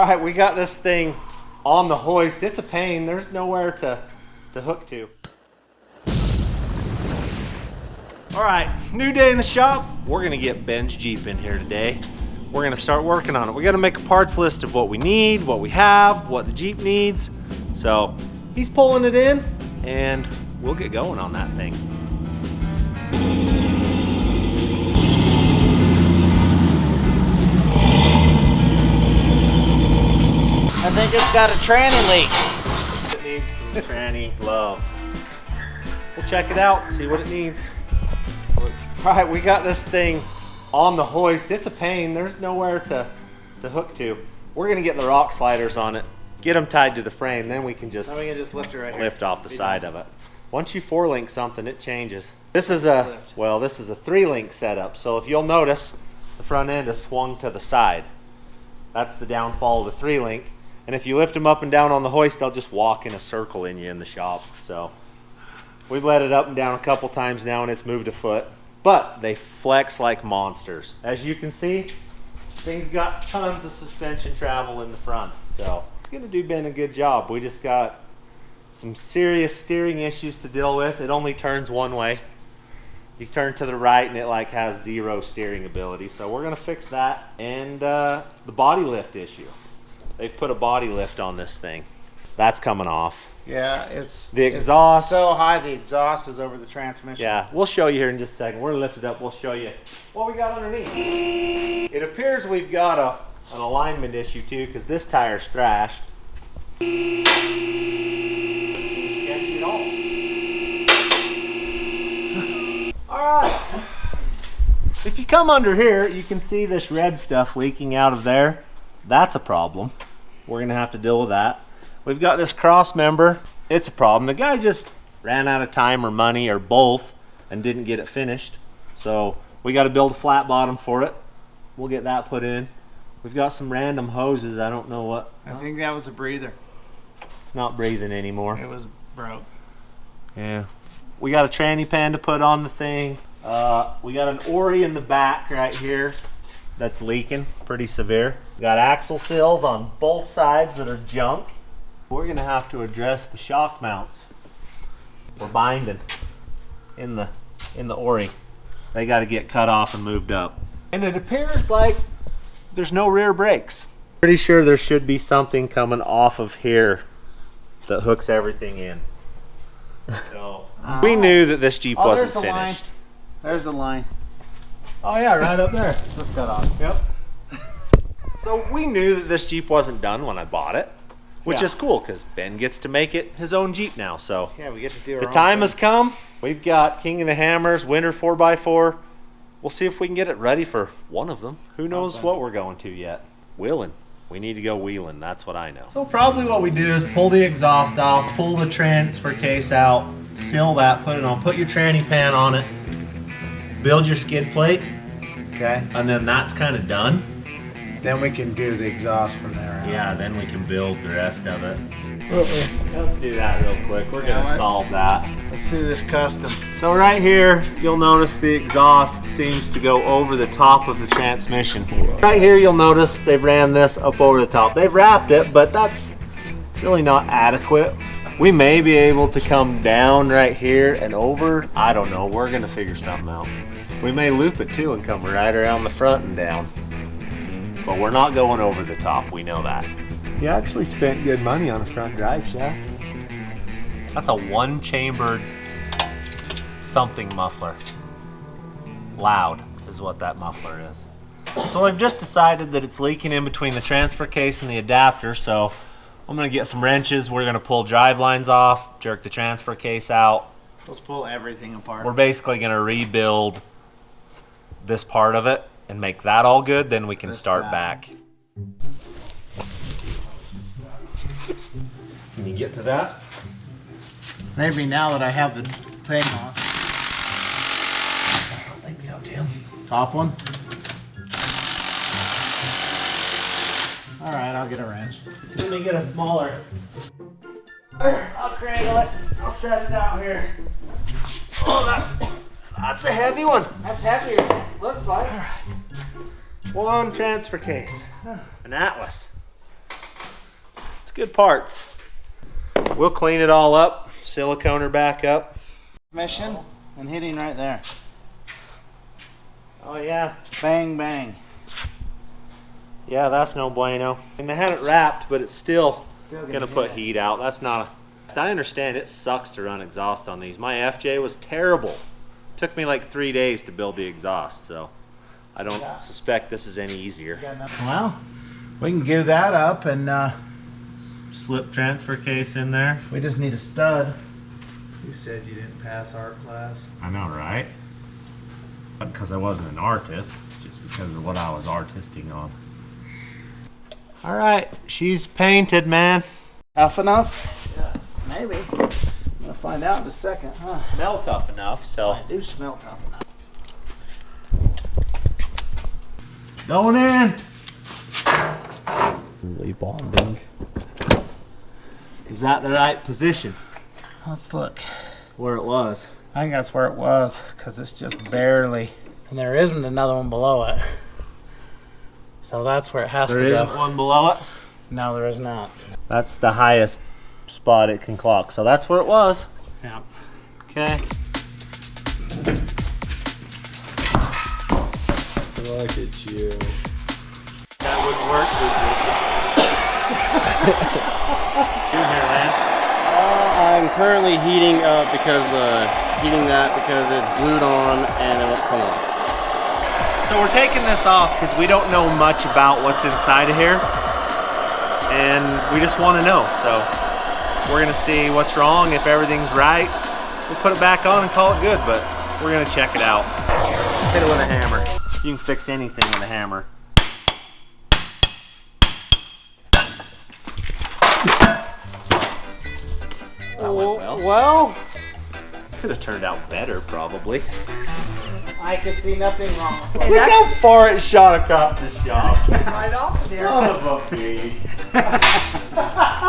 All right, we got this thing on the hoist. It's a pain. There's nowhere to hook to. All right, new day in the shop. We're gonna get Ben's Jeep in here today. We're gonna start working on it. We gotta make a parts list of what we need, what we have, what the Jeep needs. So he's pulling it in and we'll get going on that thing. I think it's got a tranny leak. It needs some tranny love. We'll check it out, see what it needs. All right, we got this thing on the hoist. It's a pain. There's nowhere to hook to. We're gonna get the rock sliders on it, get them tied to the frame, then we can just lift it right here. Lift off the side of it. Once you 4-link something, it changes. This is a 3-link setup. So if you'll notice, the front end is swung to the side. That's the downfall of the 3-link. And if you lift them up and down on the hoist, they'll just walk in a circle in you in the shop. So we've let it up and down a couple times now and it's moved a foot. But they flex like monsters. As you can see, thing's got tons of suspension travel in the front. So it's gonna do Ben a good job. We just got some serious steering issues to deal with. It only turns one way. You turn to the right and it like has 0 steering ability. So we're gonna fix that. And the body lift issue. They've put a body lift on this thing. That's coming off. Yeah, it's the exhaust. It's so high the exhaust is over the transmission. Yeah, we'll show you here in just a second. We're gonna lift it up, we'll show you what we got underneath. It appears we've got an alignment issue too, because this tire's thrashed. It seems sketchy at all. Alright. If you come under here, you can see this red stuff leaking out of there. That's a problem. We're gonna have to deal with that. We've got this cross member. It's a problem. The guy just ran out of time or money or both and didn't get it finished. So we got to build a flat bottom for it. We'll get that put in. We've got some random hoses. I don't know what. I think that was a breather. It's not breathing anymore. It was broke. Yeah. We got a tranny pan to put on the thing. We got an Ori in the back right here that's leaking pretty severe. We got axle seals on both sides that are junk. We're gonna have to address the shock mounts. We're binding in the Ori. They got to get cut off and moved up. And it appears like there's no rear brakes. Pretty sure there should be something coming off of here that hooks everything in. So we knew that this Jeep wasn't finished. There's the line. Oh yeah, right up there. It's just cut off. Yep. So we knew that this Jeep wasn't done when I bought it. Which is cool because Ben gets to make it his own Jeep now. So yeah, we get to do our the own time thing. has come. We've got King of the Hammers, Winter 4x4. We'll see if we can get it ready for one of them. Who knows what we're going to yet. Wheelin. We need to go wheeling. That's what I know. So probably what we do is pull the exhaust off, pull the transfer case out, seal that, put it on, put your tranny pan on it, build your skid plate. Okay. And then that's kind of done. Then we can do the exhaust from there out. Yeah, then we can build the rest of it. Let's do that real quick. We're gonna solve that. Let's do this custom. So right here, you'll notice the exhaust seems to go over the top of the transmission. Right here, you'll notice they've ran this up over the top. They've wrapped it, but that's really not adequate. We may be able to come down right here and over. I don't know, we're gonna figure something out. We may loop it too and come right around the front and down. But we're not going over the top, we know that. You actually spent good money on a front drive shaft. That's a 1-chambered something muffler. Loud is what that muffler is. So I've just decided that it's leaking in between the transfer case and the adapter, so I'm gonna get some wrenches. We're gonna pull drive lines off, jerk the transfer case out. Let's pull everything apart. We're basically gonna rebuild this part of it and make that all good, then we can start back. Can you get to that? Maybe now that I have the thing on. I don't think so, Tim. Top one? Alright, I'll get a wrench. Let me get a smaller. I'll cradle it. I'll set it out here. Oh, that's a heavy one. That's heavier, looks like. All right. One transfer case. An Atlas. It's good parts. We'll clean it all up, silicone her back up. Mission and hitting right there. Oh yeah. Bang, bang. Yeah, that's no bueno. And they had it wrapped, but it's still Still gonna put heat out. That's not a... I understand it sucks to run exhaust on these. My FJ was terrible. Took me like 3 days to build the exhaust, so I don't suspect this is any easier. Well, we can give that up and Slip transfer case in there. we just need a stud. You said you didn't pass art class. I know, right? Because I wasn't an artist, just because of what I was artisting on. All right, she's painted, man. Tough enough? Yeah. Maybe. I'm gonna find out in a second, huh? Smell tough enough, so. I do smell tough enough. Going in. Really bonding. Is that the right position? Let's look. Where it was? I think that's where it was, because it's just barely. And there isn't another one below it. So that's where it has There to isn't go. one below it? No, there is not. That's the highest spot it can clock. So that's where it was. Yeah. Okay. Look at you. That wouldn't work, would you? Doing here, man. I'm currently heating up because it's glued on and it won't come on. So we're taking this off because we don't know much about what's inside of here. And we just want to know. So we're going to see what's wrong. If everything's right, we'll put it back on and call it good. But we're going to check it out. Hit it with a hammer. You can fix anything with a hammer. That went well. Well, Could have turned out better, probably. I can see nothing wrong. Look how far it shot across this job. Right off there. Son of a pig.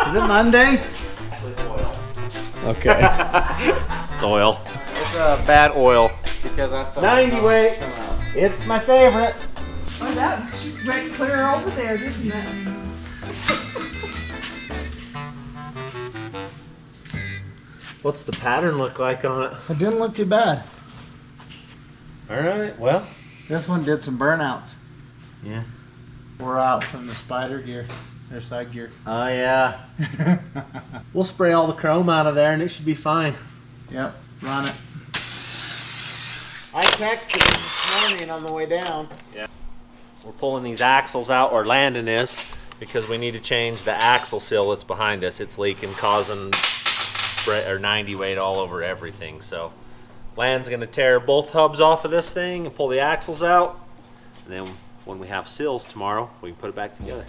Is it Monday? Oil. Okay. It's oil. It's bad oil because that's the 90 weight. It's my favorite. Oh, that's right clear over there, didn't it? What's the pattern look like on it? It didn't look too bad. All right, well. This one did some burnouts. Yeah. We're out from the spider gear, their side gear. Oh, yeah. We'll spray all the chrome out of there and it should be fine. Yep, run it. I texted him this morning on the way down. Yeah. We're pulling these axles out, or Landon is, because we need to change the axle seal that's behind us. It's leaking, causing 90 weight all over everything. So Landon's gonna tear both hubs off of this thing and pull the axles out. And then when we have seals tomorrow, we can put it back together.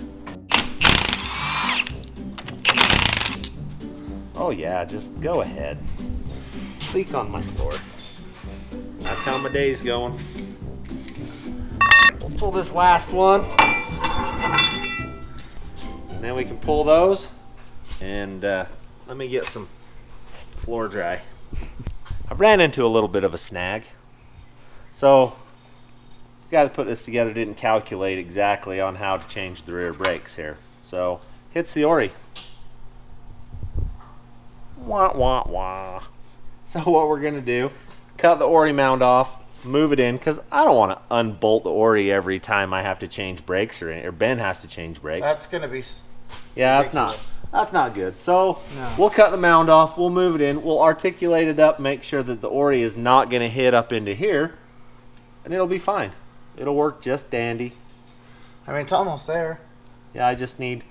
Oh yeah, just go ahead. Leak on my floor. That's how my day's going. We'll pull this last one. And then we can pull those. And let me get some floor dry. I ran into a little bit of a snag. So, the guy that put this together didn't calculate exactly on how to change the rear brakes here. So, hits the Ori. Wah, wah, wah. So what we're gonna do, cut the Ori mount off, move it in, because I don't want to unbolt the Ori every time I have to change brakes, or Ben has to change brakes. That's gonna be. Yeah, that's not good. So we'll cut the mound off, we'll move it in, we'll articulate it up, make sure that the Ori is not going to hit up into here, and it'll be fine. It'll work just dandy. I mean, it's almost there. Yeah, I just need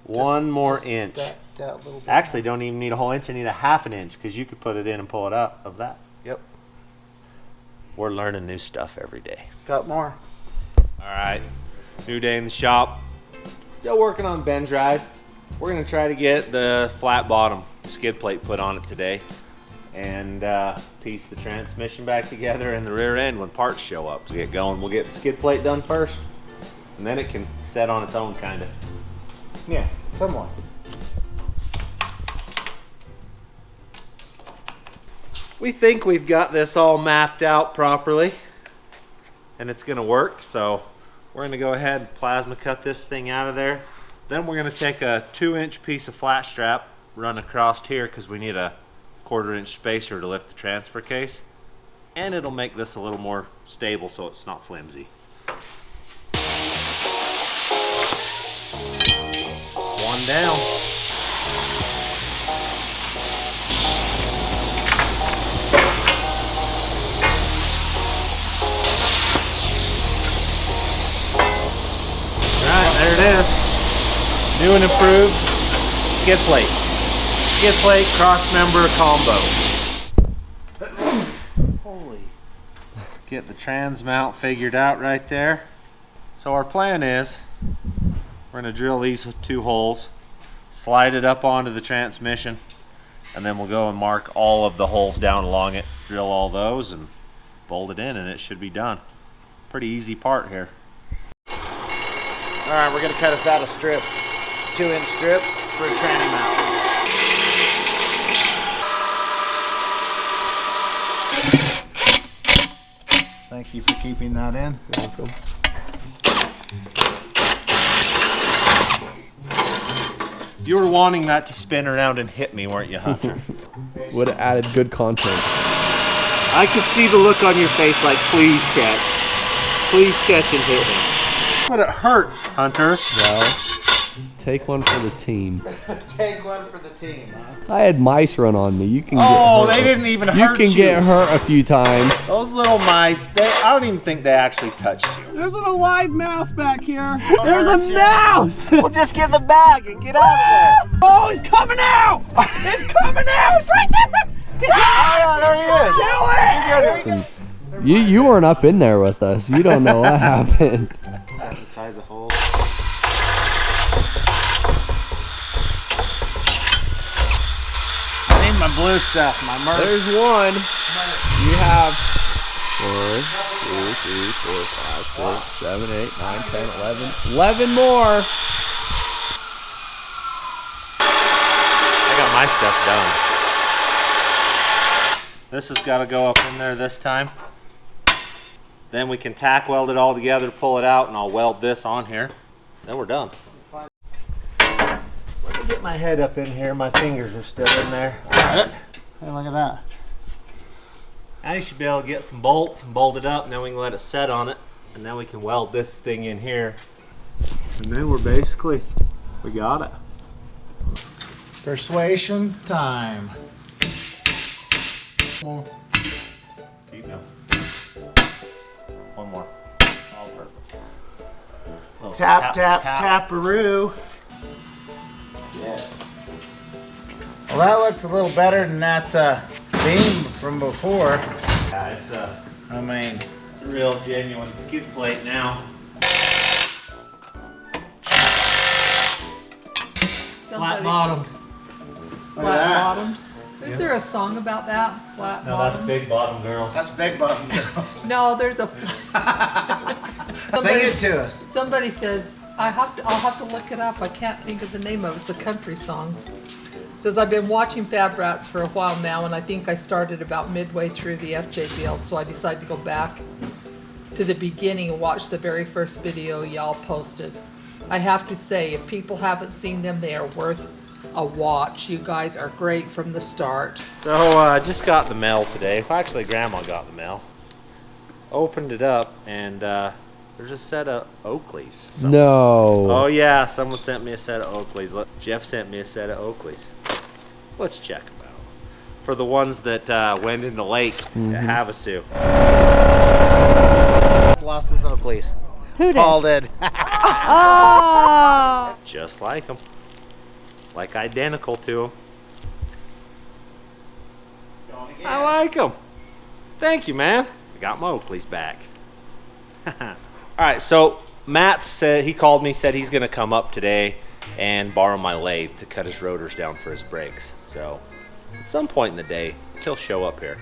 one more inch. That little bit. Actually, don't even need a whole inch, I need a half an inch, because you could put it in and pull it out of that. Yep. We're learning new stuff every day. Got more. All right, new day in the shop. Still working on bend drive. We're gonna try to get the flat bottom skid plate put on it today, and piece the transmission back together and the rear end when parts show up. To get going, we'll get the skid plate done first, and then it can set on its own, kind of. Yeah, somewhat. We think we've got this all mapped out properly, and it's gonna work. So we're gonna go ahead and plasma cut this thing out of there, Then we're gonna take a 2-inch piece of flat strap, run across here because we need a 1/4-inch spacer to lift the transfer case. And it'll make this a little more stable so it's not flimsy. One down. Alright, there it is. New and improved skid plate. Skid plate cross member combo. Holy. Get the trans mount figured out right there. So our plan is we're going to drill these 2 holes, slide it up onto the transmission, and then we'll go and mark all of the holes down along it, drill all those, and bolt it in, and it should be done. Pretty easy part here. All right, we're gonna cut us out a strip, 2-inch strip for a tranny mount. Thank you for keeping that in. You're welcome. You were wanting that to spin around and hit me, weren't you, Hunter? Would have added good content. I could see the look on your face like, please catch. Please catch and hit me. But it hurts, Hunter. Well, take one for the team. Take one for the team, huh? I had mice run on me. You can get Oh, hurt. they didn't even You hurt you. can get hurt a few times. Those little mice, I don't even think they actually touched you. There's an alive mouse back here. There's a mouse. Well, just get the bag and get out of there. Oh, he's coming out. He's coming out. He's right there. There he is. Listen, you weren't up in there with us. You don't know what happened. Is that the size of hole? I need my blue stuff, my merch. There's one. You have 1, 2, 3, 4, 5, 6, 7, 8, 9, 10, 11. 11 more. I got my stuff done. This has got to go up in there this time. Then we can tack weld it all together, pull it out, and I'll weld this on here. Then we're done. Let me get my head up in here. My fingers are still in there. Hey, look at that. Now you should be able to get some bolts and bolt it up, and then we can let it set on it. And then we can weld this thing in here. And then we got it. Persuasion time. Keep going. One more. All perfect. Little Tap, taparoo. Yeah. Well, that looks a little better than that beam from before. Yeah, it's a real genuine skid plate now. Flat bottomed. Flat bottomed. Is there a song about that? Flat No, that's bottom? big bottom girls. That's big bottom girls. No, there's a. Sing it to us. Somebody says I'll have to look it up. I can't think of the name of it. It's a country song. It says I've been watching fabrats for a while now, and I think I started about midway through the FJ build, so I decided to go back to the beginning and watch the very first video y'all posted. I have to say, if people haven't seen them, they are worth a watch. You guys are great from the start. So I just got the mail today. Well, actually, Grandma got the mail. Opened it up, and there's a set of Oakleys. No. Oh yeah, someone sent me a set of Oakleys. Look, Jeff sent me a set of Oakleys. Let's check them out. For the ones that went in the lake at Havasu. Lost his Oakleys. Who did? Paul did. Oh! Just like them. Like identical to them. I like them. Thank you, man. I got my Oakleys back. All right, so Matt said, he called me, said he's going to come up today and borrow my lathe to cut his rotors down for his brakes. So at some point in the day, he'll show up here.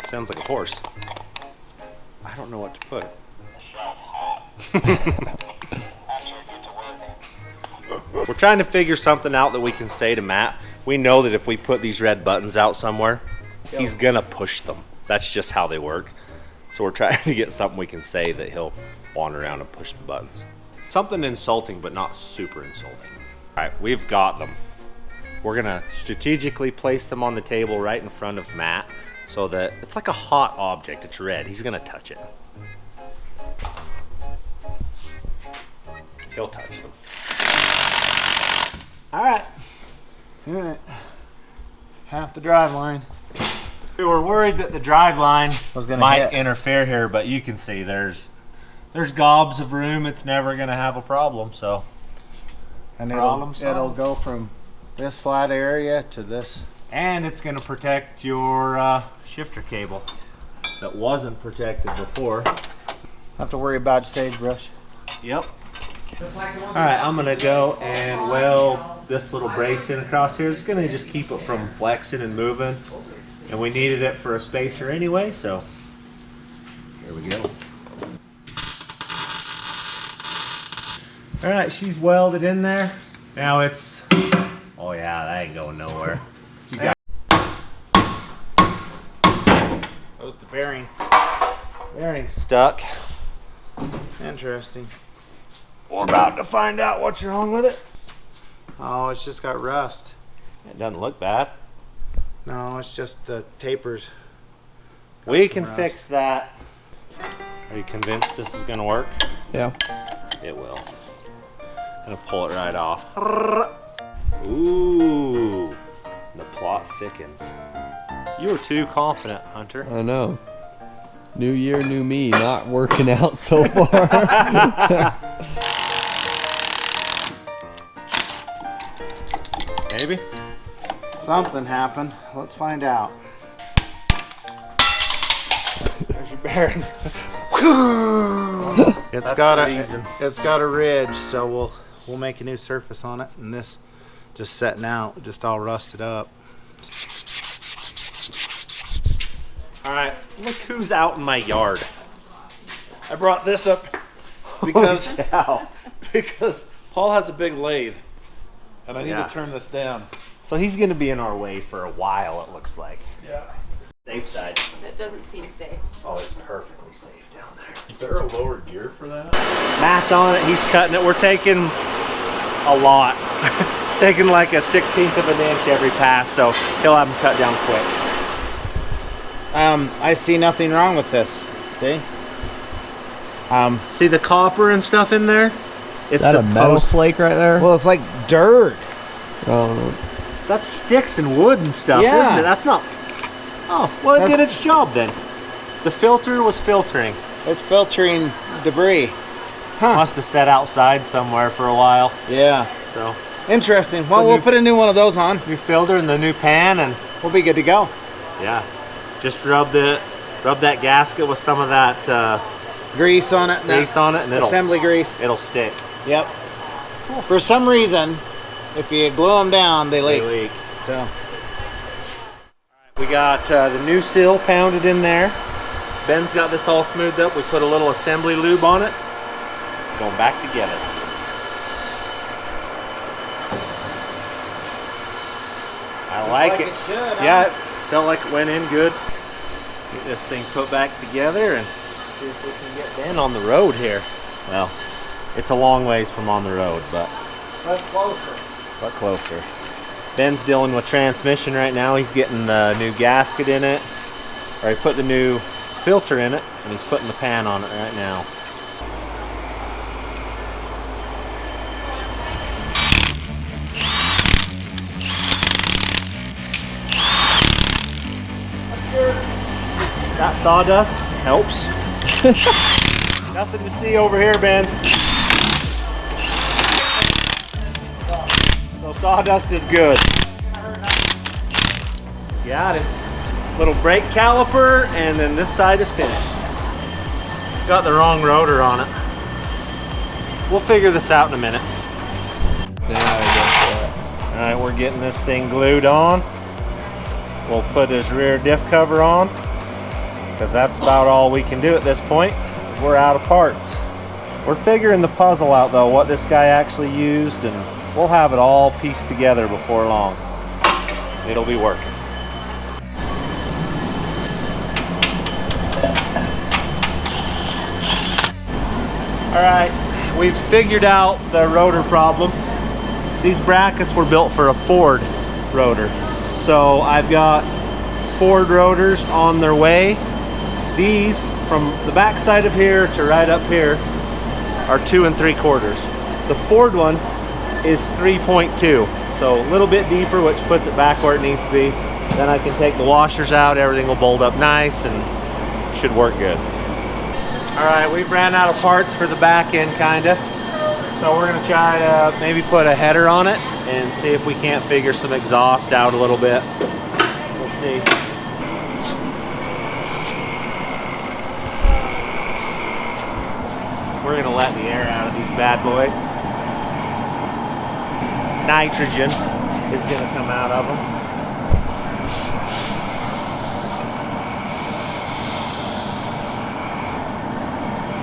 Sounds like a horse. I don't know what to put. We're trying to figure something out that we can say to Matt. We know that if we put these red buttons out somewhere, he's gonna push them. That's just how they work. So we're trying to get something we can say that he'll wander around and push the buttons. something insulting, but not super insulting. All right, we've got them. We're gonna strategically place them on the table right in front of Matt so that it's like a hot object. It's red. He's gonna touch it. He'll touch them. All right. All right. Half the drive line. We were worried that the drive line Was gonna might hit. interfere here, but you can see there's gobs of room. It's never gonna have a problem. So, And Problem it'll solved. go from this flat area to this. and it's gonna protect your shifter cable that wasn't protected before. Have to worry about sagebrush. Yep. All right, I'm gonna go and weld this little brace in across here. It's gonna just keep it from flexing and moving. And we needed it for a spacer anyway, so here we go. All right, she's welded in there. Now it's, oh yeah, that ain't going nowhere. You got That was the bearing. bearing stuck. Interesting. We're about to find out what's wrong with it. Oh, it's just got rust. It doesn't look bad. No, it's just the tapers. Got We some can rust. fix that. Are you convinced this is gonna work? Yeah. It will. I'm gonna pull it right off. Ooh, the plot thickens. You were too confident, Hunter. I know. New year, new me. Not working out so far. Maybe? Something happened. Let's find out. There's your bearing. It's That's got the a reason. it's got a ridge, so we'll make a new surface on it, and this just setting out, just all rusted up. All right, look who's out in my yard. I brought this up because Holy cow. because Paul has a big lathe, and I need Yeah. to turn this down. So he's gonna be in our way for a while, it looks like. Yeah. Safe side. That doesn't seem safe. Oh, it's perfectly safe down there. Is there a lower gear for that? Matt's on it, he's cutting it. We're taking a lot. Taking like a 1/16 of an inch every pass, so he'll have them cut down quick. I see nothing wrong with this. See? See the copper and stuff in there? It's Is that a metal supposed- flake right there? Well, it's like dirt. Oh, That's sticks and wood and stuff, Yeah. isn't it? That's not. Oh, well, it did That's- its job then. The filter was filtering. It's filtering debris. Huh. Must have sat outside somewhere for a while. Yeah. So, Interesting. Well, we'll put a new one of those on. new filter and the new pan, and We'll be good to go. yeah, just rub that gasket with some of that Grease on it. grease on it, and Assembly grease. it'll stick. Yep. For some reason, if you glue them down, they They leak. leak. So We got the new seal pounded in there. Ben's got this all smoothed up. We put a little assembly lube on it. Going back together. I like it. should. Yeah, it felt like it went in good. Get this thing put back together and see if we can get Ben on the road here. Well, it's a long ways from on the road, but closer. Ben's dealing with transmission right now. He's getting the new gasket in it, or he put the new filter in it, and he's putting the pan on it right now. That sawdust helps. Nothing to see over here, Ben. So sawdust is good. Got it. Little brake caliper, and then this side is finished. Got the wrong rotor on it. We'll figure this out in a minute. All right, we're getting this thing glued on. We'll put his rear diff cover on, because that's about all we can do at this point. We're out of parts. We're figuring the puzzle out though, what this guy actually used, and we'll have it all pieced together before long. It'll be working. All right, we've figured out the rotor problem. These brackets were built for a Ford rotor. So I've got Ford rotors on their way. These, from the back side of here to right up here, are 2 3/4. The Ford one is 3.2, so a little bit deeper, which puts it back where it needs to be. Then I can take the washers out, everything will bolt up nice and should work good. All right, we've ran out of parts for the back end, kinda. So we're gonna try to maybe put a header on it and see if we can't figure some exhaust out a little bit. We'll see. We're gonna let the air out of these bad boys. Nitrogen is gonna come out of them.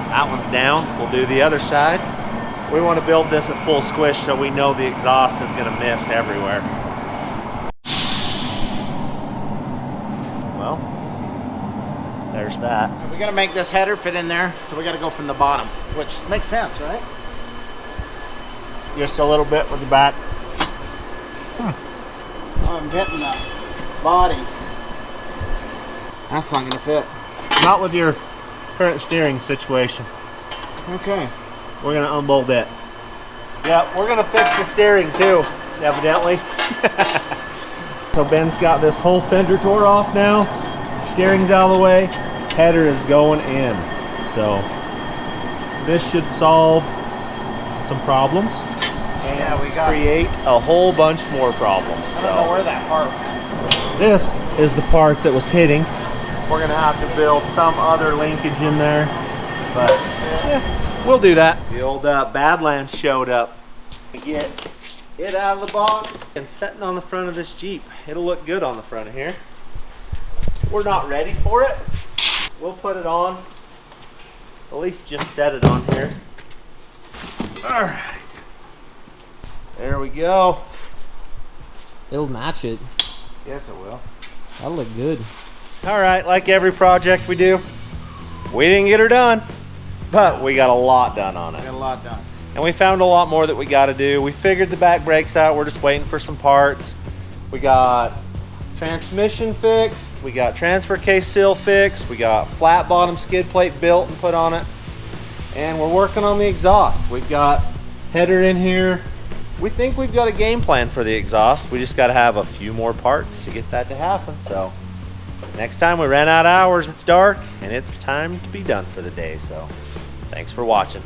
That one's down. We'll do the other side. We want to build this at full squish so we know the exhaust is going to miss everywhere. Well, there's that. We gotta make this header fit in there, so we gotta go from the bottom, which makes sense, right? Just a little bit with the back. Oh, I'm hitting the body. That's not gonna fit. Not with your current steering situation. Okay. We're going to unbolt it. Yeah, we're going to fix the steering too, evidently. So Ben's got this whole fender tore off now. Steering's out of the way. Header is going in. So this should solve some problems. And we create a whole bunch more problems. I don't know where that part went. This is the part that was hitting. We're gonna have to build some other linkage in there, but yeah, we'll do that. The old Badlands showed up. Get it out of the box and setting on the front of this Jeep. It'll look good on the front of here. We're not ready for it. We'll put it on. At least just set it on here. All right. There we go. It'll match it. Yes, it will. That'll look good. All right, like every project we do, we didn't get her done, but we got a lot done on it. Got a lot done. And we found a lot more that we got to do. We figured the back brakes out. We're just waiting for some parts. We got transmission fixed. We got transfer case seal fixed. We got flat bottom skid plate built and put on it. And we're working on the exhaust. We've got header in here. We think we've got a game plan for the exhaust. We just got to have a few more parts to get that to happen. So next time we ran out of hours, it's dark and it's time to be done for the day. So thanks for watching.